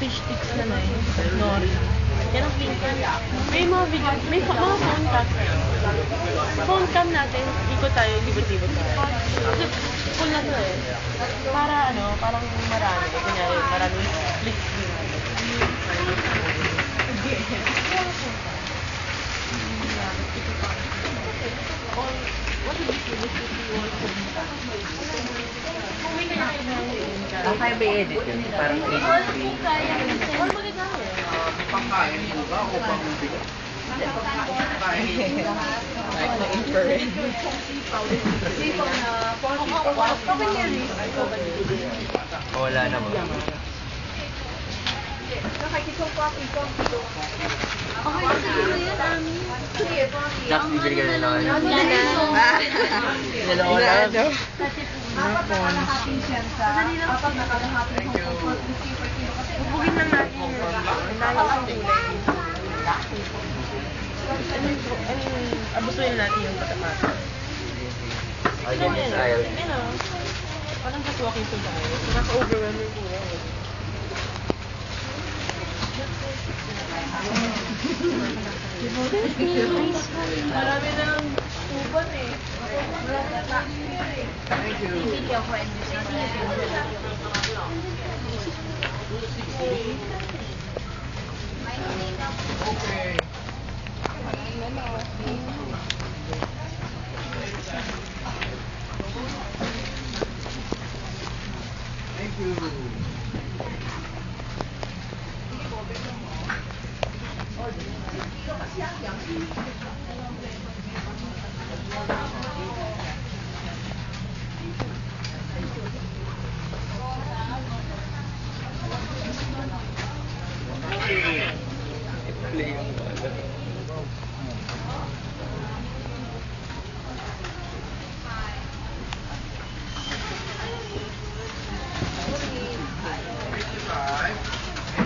fish sticks na na eh. Nori. Yan ang pink yan. May mga video, may mga phone cam. Phone cam natin, ikot tayo, libot-libot tayo. Kasi full na to eh. Para ano, parang marami. Kunyari, maraming clicks din. Kaya ba i-edit yun? Parang edit-free. Pangkain mo ba o pang-bigat? Like na infrared. Wala na ba? Jack, bibili ka na lang. Dalawa lang. Bubugin lang natin yung abusuin natin yung patapata. Ay, yan yung style. Parang kaswaki ito tayo. Nakaka-overwhelming po yan. Marami ng uban eh. Thank you. Okay. Thank you. Play yung